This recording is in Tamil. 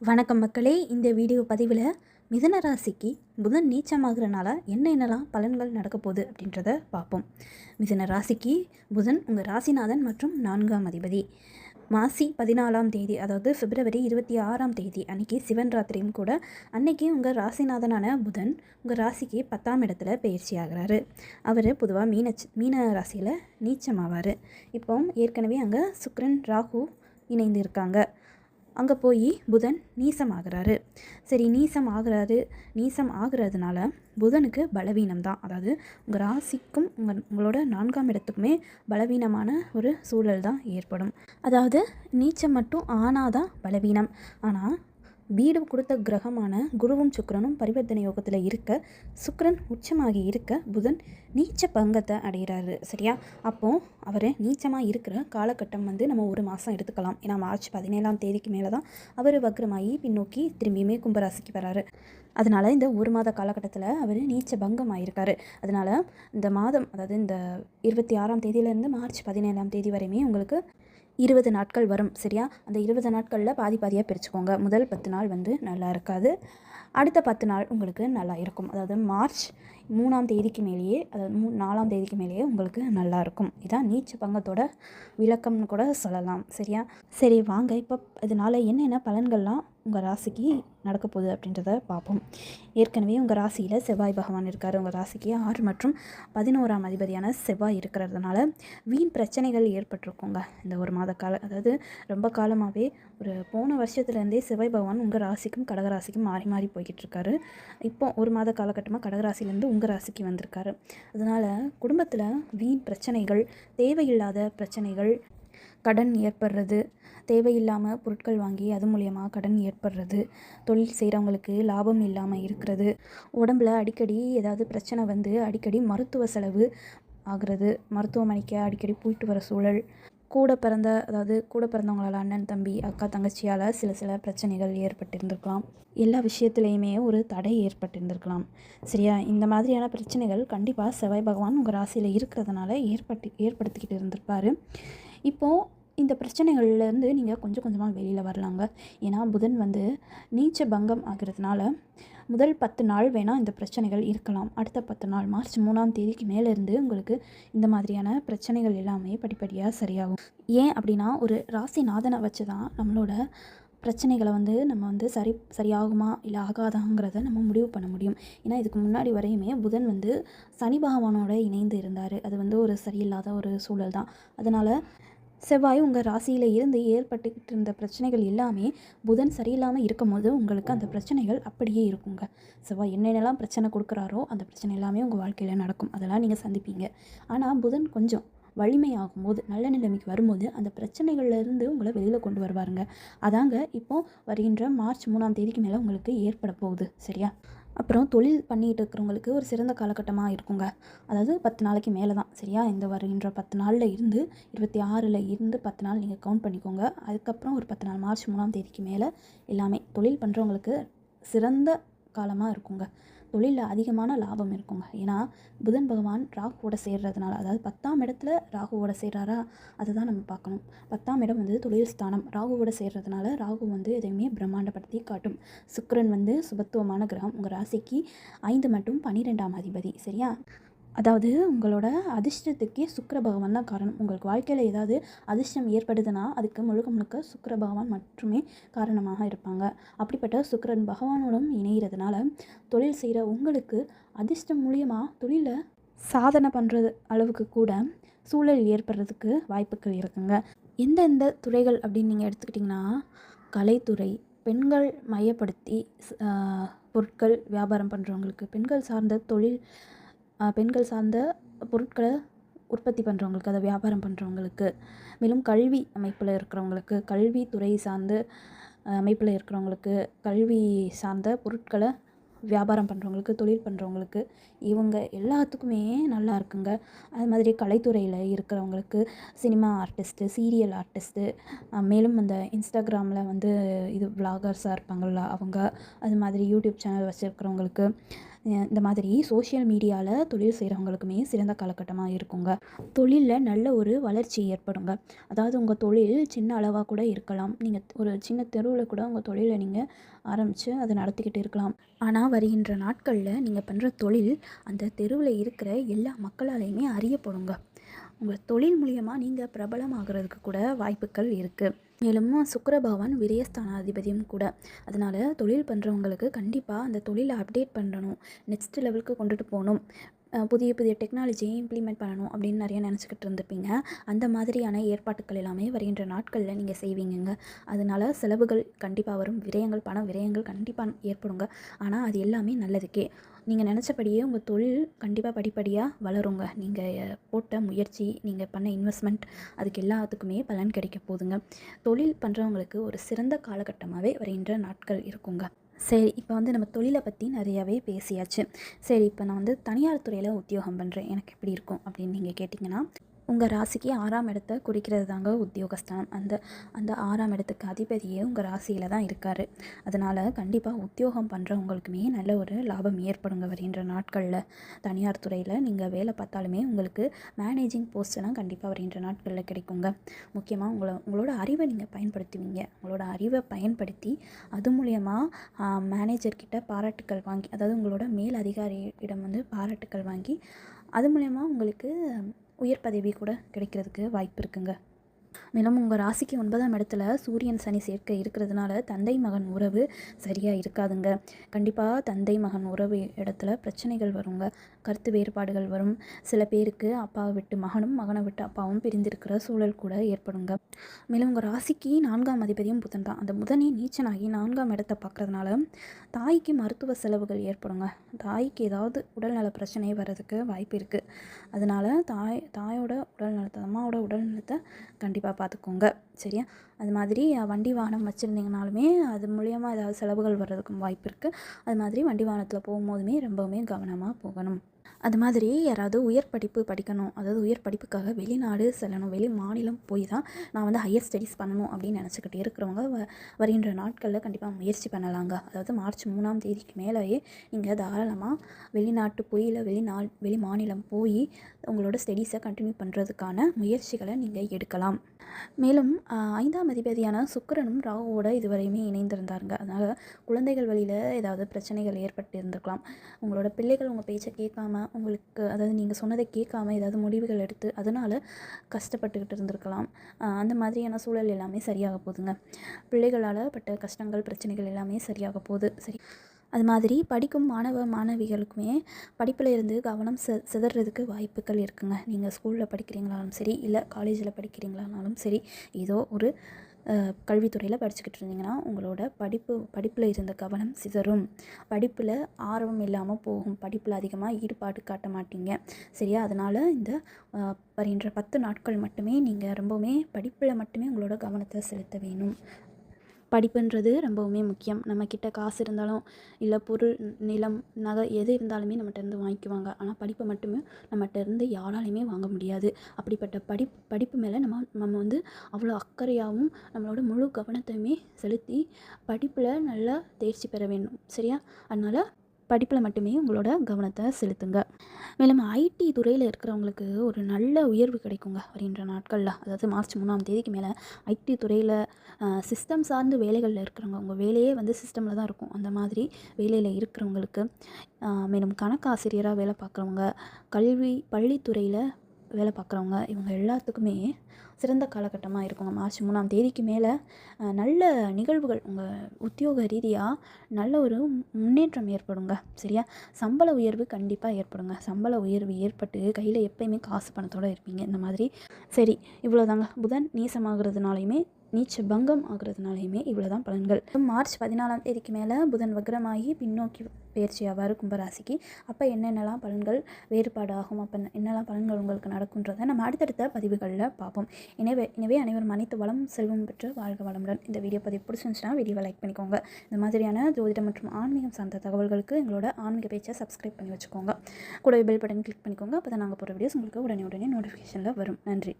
வணக்கம் மக்களே. இந்த வீடியோ பதிவில் மிதுன ராசிக்கு புதன் நீச்சமாகறனால என்னென்னலாம் பலன்கள் நடக்க போகுது அப்படின்றத பார்ப்போம். மிதுன ராசிக்கு புதன் உங்கள் ராசிநாதன் மற்றும் 4ஆம் அதிபதி. மாசி 14ஆம் தேதி, அதாவது பிப்ரவரி 26ஆம் தேதி அன்றைக்கி சிவன் ராத்திரியும் கூட. அன்னைக்கு உங்கள் ராசிநாதனான புதன் உங்கள் ராசிக்கு 10ஆம் இடத்துல பயிற்சி ஆகிறாரு. அவர் பொதுவாக மீன ராசியில் நீச்சமாவார். இப்போ ஏற்கனவே அங்கே சுக்கிரன் ராகு இணைந்து இருக்காங்க. அங்கே போய் புதன் நீசமாகிறாரு. சரி, நீசம் ஆகிறதுனால புதனுக்கு பலவீனம் தான். அதாவது உங்கள் ராசிக்கும் உங்களோட 4ஆம் இடத்துக்குமே பலவீனமான ஒரு சூழல் தான் ஏற்படும். அதாவது நீச்சம் மட்டும் ஆனாதான் பலவீனம். ஆனால் வீடு கொடுத்த கிரகமான குருவும் சுக்கிரனும் பரிவர்த்தனை யோகத்தில் இருக்க, சுக்கிரன் உச்சமாகி இருக்க புதன் நீச்ச பங்கத்தை அடைகிறாரு. சரியா? அப்போது அவர் நீச்சமாக இருக்கிற காலகட்டம் நம்ம ஒரு மாதம் எடுத்துக்கலாம். ஏன்னா மார்ச் 17ஆம் தேதிக்கு மேலே தான் அவர் வக்ரமாகி பின்னோக்கி திரும்பியுமே கும்பராசிக்கு வராரு. அதனால் இந்த ஒரு மாத காலகட்டத்தில் அவர் நீச்ச பங்கம் ஆகியிருக்காரு. அதனால் இந்த மாதம், அதாவது இந்த 26ஆம் தேதியிலேருந்து மார்ச் 17ஆம் தேதி வரையுமே உங்களுக்கு 20 நாட்கள் வரும். சரியா? அந்த 20 நாட்களில் பாதியாக பிரிச்சுக்கோங்க. முதல் 10 நாள் நல்லா இருக்காது. அடுத்த 10 நாள் உங்களுக்கு நல்லா இருக்கும். அதாவது மார்ச் 3ஆம் தேதிக்கு மேலேயே, அதாவது 4ஆம் தேதிக்கு மேலேயே உங்களுக்கு நல்லா இருக்கும். இதான் நீச்ச பங்கத்தோட விளக்கம்னு கூட சொல்லலாம். சரியா? சரி, வாங்க இப்போ இதனால் என்னென்ன பலன்கள்லாம் உங்கள் ராசிக்கு நடக்க போகுது அப்படின்றத பார்ப்போம். ஏற்கனவே உங்கள் ராசியில் செவ்வாய் பகவான் இருக்கார். உங்கள் ராசிக்கு 6 மற்றும் 11ஆம் அதிபதியான செவ்வாய் இருக்கிறதுனால வீண் பிரச்சனைகள் ஏற்பட்டிருக்குங்க இந்த ஒரு மாத காலம். அதாவது ரொம்ப காலமாகவே, ஒரு போன வருஷத்துலேருந்தே செவ்வாய் பகவான் உங்கள் ராசிக்கும் கடகராசிக்கும் மாறி மாறி போய்கிட்டு இருக்காரு. இப்போ ஒரு மாத காலகட்டமாக கடகராசிலேருந்து உங்கள் ராசிக்கு வந்திருக்காரு. அதனால் குடும்பத்தில் வீண் பிரச்சனைகள், தேவையில்லாத பிரச்சனைகள், கடன் ஏற்படுறது, தேவையில்லாமல் பொருட்கள் வாங்கி அது மூலியமாக கடன் ஏற்படுறது, தொழில் செய்கிறவங்களுக்கு லாபம் இல்லாமல் இருக்கிறது, உடம்புல அடிக்கடி ஏதாவது பிரச்சனை அடிக்கடி மருத்துவ செலவு ஆகிறது, மருத்துவமனைக்கு அடிக்கடி போயிட்டு வர சூழல், கூட பிறந்தவங்களால் அண்ணன் தம்பி அக்கா தங்கச்சியால் சில பிரச்சனைகள் ஏற்பட்டிருந்திருக்கலாம். எல்லா விஷயத்துலேயுமே ஒரு தடை ஏற்பட்டிருந்திருக்கலாம். சரியா? இந்த மாதிரியான பிரச்சனைகள் கண்டிப்பாக செவ்வாய் பகவான் உங்கள் ராசியில் இருக்கிறதுனால ஏற்படுத்திக்கிட்டு இருந்திருப்பார். இப்போது இந்த பிரச்சனைகள்லேருந்து நீங்கள் கொஞ்சம் கொஞ்சமாக வெளியில் வரலாங்க. ஏன்னா புதன் நீச்ச பங்கம் ஆகிறதுனால முதல் 10 நாள் வேணால் இந்த பிரச்சனைகள் இருக்கலாம். அடுத்த 10 நாள் மார்ச் 3ஆம் தேதிக்கு மேலேருந்து உங்களுக்கு இந்த மாதிரியான பிரச்சனைகள் எல்லாமே படிப்படியாக சரியாகும். ஏன் அப்படின்னா, ஒரு ராசிநாதனை வச்சு தான் நம்மளோட பிரச்சனைகளை நம்ம சரியாகுமா இல்லை ஆகாதாங்கிறத நம்ம முடிவு பண்ண முடியும். ஏன்னா இதுக்கு முன்னாடி வரையுமே புதன் சனி பகவானோட இணைந்து இருந்தார். அது ஒரு சரியில்லாத ஒரு சூழல் தான். அதனால் செவ்வாய் உங்கள் ராசியில் இருந்து ஏற்பட்டுக்கிட்டு இருந்த பிரச்சனைகள் எல்லாமே புதன் சரியில்லாமல் இருக்கும் போது உங்களுக்கு அந்த பிரச்சனைகள் அப்படியே இருக்குங்க. செவ்வாய் என்னென்னலாம் பிரச்சனை கொடுக்குறாரோ அந்த பிரச்சனை எல்லாமே உங்கள் வாழ்க்கையில் நடக்கும். அதெல்லாம் நீங்கள் சந்திப்பீங்க. ஆனால் புதன் கொஞ்சம் வலிமையாகும் போது, நல்ல நிலைமைக்கு வரும்போது அந்த பிரச்சனைகள்லேருந்து உங்களை வெளியில் கொண்டு வருவாருங்க. அதாங்க இப்போது வருகின்ற மார்ச் 3ஆம் தேதிக்கு மேலே உங்களுக்கு ஏற்பட போகுது. சரியா? அப்புறம் தொழில் பண்ணிகிட்டு இருக்கிறவங்களுக்கு ஒரு சிறந்த காலகட்டமாக இருக்குங்க. அதாவது 10 நாளைக்கு மேலே தான். சரியா? இந்த வருகின்ற 10 நாளில் இருந்து 26ல் இருந்து 10 நாள் நீங்கள் கவுண்ட் பண்ணிக்கோங்க. அதுக்கப்புறம் ஒரு 10 நாள் மார்ச் 3ஆம் தேதிக்கு மேலே எல்லாமே தொழில் பண்ணுறவங்களுக்கு சிறந்த காலமாக இருக்குங்க. தொழிலில் அதிகமான லாபம் இருக்குங்க. ஏன்னா புதன் பகவான் ராகுவோட சேர்றதுனால, அதாவது 10ஆம் இடத்துல ராகுவோட சேர்றாரா, அதை தான் நம்ம பார்க்கணும். 10ஆம் இடம் தொழில் ஸ்தானம். ராகுவோட சேர்றதுனால ராகு எதையுமே பிரம்மாண்டப்படுத்தி காட்டும். சுக்கிரன் சுபத்துவமான கிரகம். உங்கள் ராசிக்கு 5 மற்றும் 12ஆம் அதிபதி. சரியா? அதாவது உங்களோட அதிர்ஷ்டத்துக்கே சுக்கிர பகவான் தான் காரணம். உங்களுக்கு வாழ்க்கையில் ஏதாவது அதிர்ஷ்டம் ஏற்படுதுன்னா அதுக்கு முழுக்க சுக்கிர பகவான் மட்டுமே காரணமாக இருப்பாங்க. அப்படிப்பட்ட சுக்கிரன் பகவானோடும் இணைகிறதுனால தொழில் செய்கிற உங்களுக்கு அதிர்ஷ்டம் மூலியமாக தொழிலில் சாதனை பண்ணுறது அளவுக்கு கூட சூழல் ஏற்படுறதுக்கு வாய்ப்புகள் இருக்குங்க. எந்தெந்த துறைகள் அப்படின்னு நீங்கள் எடுத்துக்கிட்டிங்கன்னா, கலைத்துறை, பெண்கள் மையப்படுத்தி பொருட்கள் வியாபாரம் பண்ணுறவங்களுக்கு, பெண்கள் சார்ந்த தொழில், பெண்கள் சார்ந்த பொருட்களை உற்பத்தி பண்ணுறவங்களுக்கு, அதை வியாபாரம் பண்ணுறவங்களுக்கு, மேலும் கல்வி அமைப்பில் இருக்கிறவங்களுக்கு, கல்வித்துறை சார்ந்து அமைப்பில் இருக்கிறவங்களுக்கு, கல்வி சார்ந்த பொருட்களை வியாபாரம் பண்ணுறவங்களுக்கு, தொழில் பண்ணுறவங்களுக்கு, இவங்க எல்லாத்துக்குமே நல்லா இருக்குங்க. அது மாதிரி கலைத்துறையில் இருக்கிறவங்களுக்கு, சினிமா ஆர்டிஸ்ட்டு, சீரியல் ஆர்டிஸ்ட்டு, மேலும் அந்த இன்ஸ்டாகிராமில் இது விளாகர்ஸாக இருப்பாங்கள்ல அவங்க, அது மாதிரி யூடியூப் சேனல் வச்சுருக்கிறவங்களுக்கு, இந்த மாதிரி சோஷியல் மீடியாவில் தொழில் செய்கிறவங்களுக்குமே சிறந்த காலகட்டமாக இருக்குங்க. தொழிலில் நல்ல ஒரு வளர்ச்சி ஏற்படுங்க. அதாவது உங்கள் தொழில் சின்ன அளவாக கூட இருக்கலாம். நீங்கள் ஒரு சின்ன தெருவில் கூட உங்கள் தொழிலை நீங்கள் ஆரம்பித்து அதை நடத்திக்கிட்டு இருக்கலாம். ஆனால் வருகின்ற நாட்களில் நீங்கள் பண்ணுற தொழில் அந்த தெருவில் இருக்கிற எல்லா மக்களாலையுமே அறியப்படுங்க. உங்கள் தொழில் மூலியமாக நீங்கள் பிரபலமாகிறதுக்கு கூட வாய்ப்புகள் இருக்குது. மேலும் சுக்கிர பகவான் விரயஸ்தானாதிபதியும் கூட. அதனால் தொழில் பண்ணுறவங்களுக்கு கண்டிப்பாக அந்த தொழிலை அப்டேட் பண்ணணும், நெக்ஸ்ட் லெவலுக்கு கொண்டுட்டு போகணும், புதிய புதிய டெக்னாலஜியை இம்ப்ளிமெண்ட் பண்ணணும் அப்படின்னு நிறைய நினச்சிக்கிட்டு இருந்துப்பீங்க. அந்த மாதிரியான ஏற்பாட்டுக்கள் எல்லாமே வருகின்ற நாட்களில் நீங்கள் செய்வீங்கங்க. அதனால் செலவுகள் கண்டிப்பாக வரும், விரயங்கள், பண விரயங்கள் கண்டிப்பாக ஏற்படுங்க. ஆனால் அது எல்லாமே நல்லதுக்கே. நீங்கள் நினச்சபடியே உங்கள் தொழில் கண்டிப்பாக படிப்படியாக வளருங்க. நீங்கள் போட்ட முயற்சி, நீங்கள் பண்ண இன்வெஸ்ட்மெண்ட், அதுக்கு எல்லாத்துக்குமே பலன் கிடைக்க போகுதுங்க. தொழில் பண்ணுறவங்களுக்கு ஒரு சிறந்த காலகட்டமாகவே வருகின்ற நாட்கள் இருக்குங்க. சரி, இப்போ நம்ம தொழிலை பற்றி நிறையாவே பேசியாச்சு. சரி, இப்போ நான் தனியார் துறையில் உத்தியோகம் பண்ணுறேன், எனக்கு எப்படி இருக்கும் அப்படின்னு நீங்கள் கேட்டிங்கன்னா, உங்கள் ராசிக்கு 6ஆம் இடத்தை குறிக்கிறது தாங்க உத்தியோகஸ்தானம். அந்த 6ஆம் இடத்துக்கு அதிபதியே உங்கள் ராசியில் தான் இருக்கார். அதனால் கண்டிப்பாக உத்தியோகம் பண்ணுறவங்களுக்குமே நல்ல ஒரு லாபம் ஏற்படுங்க வருகின்ற நாட்களில். தனியார் துறையில் நீங்கள் வேலை பார்த்தாலுமே உங்களுக்கு மேனேஜிங் போஸ்ட்டெல்லாம் கண்டிப்பாக வருகின்ற நாட்களில் கிடைக்குங்க. முக்கியமாக உங்களோட அறிவை நீங்கள் பயன்படுத்துவீங்க. உங்களோட அறிவை பயன்படுத்தி அது மூலயமா மேனேஜர்கிட்ட பாராட்டுக்கள் வாங்கி, அதாவது உங்களோட மேல் அதிகாரியிடம் பாராட்டுக்கள் வாங்கி அது மூலயமா உங்களுக்கு உயர் பதவி கூட கிடைக்கிறதுக்கு வாய்ப்பு இருக்குங்க. மேலும் உங்கள் ராசிக்கு 9ஆம் இடத்துல சூரியன் சனி சேர்க்கை இருக்கிறதுனால தந்தை மகன் உறவு சரியாக இருக்காதுங்க. கண்டிப்பாக தந்தை மகன் உறவு இடத்துல பிரச்சனைகள் வருங்க, கருத்து வேறுபாடுகள் வரும். சில பேருக்கு அப்பாவை விட்டு மகனும், மகனை விட்டு அப்பாவும் பிரிந்திருக்கிற சூழல் கூட ஏற்படுங்க. மேலும் உங்கள் ராசிக்கு 4ஆம் அதிபதியும் புதன் தான். அந்த புதனே நீச்சனாகி 4ஆம் இடத்தை பார்க்குறதுனால தாய்க்கு மருத்துவ செலவுகள் ஏற்படுங்க. தாய்க்கு ஏதாவது உடல்நல பிரச்சனை வர்றதுக்கு வாய்ப்பு இருக்குது. அதனால் தாயோட உடல்நலத்தை, அம்மாவோட உடல்நலத்தை கண்டிப்பாக பார்த்துக்கோங்க. சரியா? அது மாதிரி வண்டி வாகனம் வச்சுருந்தீங்கனாலுமே அது மூலியமாக ஏதாவது செலவுகள் வர்றதுக்கும் வாய்ப்பு இருக்குது. அது மாதிரி வண்டி வாகனத்தில் போகும்போதுமே ரொம்பவுமே கவனமாக போகணும். அது மாதிரி யாராவது உயர் படிப்பு படிக்கணும், அதாவது உயர் படிப்புக்காக வெளிநாடு செல்லணும், வெளி மாநிலம் போய் தான் நான் ஹையர் ஸ்டடீஸ் பண்ணணும் அப்படின்னு நினச்சிக்கிட்டு இருக்கிறவங்க வருகின்ற நாட்களில் கண்டிப்பாக முயற்சி பண்ணலாங்க. அதாவது மார்ச் 3ஆம் தேதிக்கு மேலேயே நீங்கள் தாராளமாக வெளிநாட்டு போய் இல்லை வெளி மாநிலம் போய் உங்களோட ஸ்டடீஸை கண்டினியூ பண்ணுறதுக்கான முயற்சிகளை நீங்கள் எடுக்கலாம். மேலும் 5ஆம் அதிபதியான சுக்கிரனும் ராகுவோட இதுவரையுமே இணைந்திருந்தாருங்க. அதனால் குழந்தைகள் வழியில் ஏதாவது பிரச்சனைகள் ஏற்பட்டு இருந்திருக்கலாம். உங்களோட பிள்ளைகள் உங்கள் பேச்சை கேட்காம, உங்களுக்கு அதாவது நீங்கள் சொன்னதை கேட்காம ஏதாவது முடிவுகள் எடுத்து அதனால் கஷ்டப்பட்டுக்கிட்டு இருந்திருக்கலாம். அந்த மாதிரியான சூழல் எல்லாமே சரியாக போகுதுங்க. பிள்ளைகளால் பட்ட கஷ்டங்கள், பிரச்சனைகள் எல்லாமே சரியாக போகுது. சரி, அது மாதிரி படிக்கும் மாணவிகளுக்குமே படிப்பில் இருந்து கவனம் சிதறதுக்கு வாய்ப்புகள் இருக்குங்க. நீங்கள் ஸ்கூலில் படிக்கிறீங்களாலும் சரி, இல்லை காலேஜில் படிக்கிறீங்களானாலும் சரி, ஏதோ ஒரு கல்வித்துறையில் படிச்சுக்கிட்டு இருந்தீங்கன்னா உங்களோட படிப்பில் இருந்த கவனம் சிதறும், படிப்பில் ஆர்வம் இல்லாமல் போகும், படிப்பில் அதிகமாக ஈடுபாடு காட்ட மாட்டீங்க. சரியா? அதனால் இந்த வருகின்ற 10 நாட்கள் மட்டுமே நீங்கள் ரொம்பவுமே படிப்பில் மட்டுமே உங்களோட கவனத்தை செலுத்த வேணும். படிப்புன்றது ரொம்பவுமே முக்கியம். நம்மக்கிட்ட காசு இருந்தாலும், இல்லை பொருள், நிலம், நகை எது இருந்தாலுமே நம்மகிட்ட இருந்து வாங்கிக்குவாங்க. ஆனால் படிப்பை மட்டுமே நம்மகிட்ட இருந்து யாராலையுமே வாங்க முடியாது. அப்படிப்பட்ட படிப்பு மேலே நம்ம அவ்வளோ அக்கறையாகவும் நம்மளோட முழு கவனத்தையுமே செலுத்தி படிப்பில் நல்லா தேர்ச்சி பெற வேண்டும். சரியா? அதனால் படிப்பில் மட்டுமே உங்களோட கவனத்தை செலுத்துங்க. மேலும் ஐடி துறையில் இருக்கிறவங்களுக்கு ஒரு நல்ல உயர்வு கிடைக்குங்க வருகின்ற நாட்களில். அதாவது மார்ச் 3ஆம் தேதிக்கு மேலே ஐடி துறையில் சிஸ்டம் சார்ந்து வேலைகளில் இருக்கிறவங்க, உங்கள் வேலையே சிஸ்டமில் தான் இருக்கும், அந்த மாதிரி வேலையில் இருக்கிறவங்களுக்கு, மேலும் கணக்காசிரியராக வேலை பார்க்குறவங்க, பள்ளித்துறையில் வேலை பார்க்குறவங்க, இவங்க எல்லாத்துக்குமே சிறந்த காலகட்டமாக இருக்குங்க. மார்ச் 3ஆம் தேதிக்கு மேலே நல்ல நிகழ்வுகள் உங்கள் உத்தியோக ரீதியாக நல்ல ஒரு முன்னேற்றம் ஏற்படுங்க. சரியா? சம்பள உயர்வு கண்டிப்பாக ஏற்படுங்க. சம்பள உயர்வு ஏற்பட்டு கையில் எப்போயுமே காசு பணத்தோடு இருப்பீங்க. இந்த மாதிரி. சரி, இவ்வளோதாங்க. புதன் நீசமாகிறதுனாலையுமே, நீச்ச பங்கம் ஆகிறதுனாலையுமே இவ்வளோ தான் பலன்கள். மார்ச் 14ஆம் தேதிக்கு மேலே புதன் வக்ரமாகி பின்னோக்கி பயிற்சி ஆவார் கும்பராசிக்கு. அப்போ என்னென்னலாம் பலன்கள் வேறுபாடு ஆகும், அப்போ என்னெல்லாம் பலன்கள் உங்களுக்கு நடக்குன்றதை நம்ம அடுத்தடுத்த பதிவுகளில் பார்ப்போம். எனவே அனைவரும் அனைத்து வளம் செல்வம் பெற்று வாழ்க வளமுடன். இந்த வீடியோ பதிவு பிடிச்சிருந்துச்சுன்னா வீடியோவை லைக் பண்ணிக்கோங்க. இந்த மாதிரியான ஜோதிடம் மற்றும் ஆன்மீகம் சார்ந்த தகவல்களுக்கு எங்களோட ஆன்மீக பேச்சை சப்ஸ்கிரைப் பண்ணி வச்சுக்கோங்க. கூடவே பெல் பட்டன் கிளிக் பண்ணிக்கோங்க. அப்போ தான் நாங்கள் போகிற வீடியோஸ் உங்களுக்கு உடனே நோட்டிஃபிகேஷனில் வரும். நன்றி.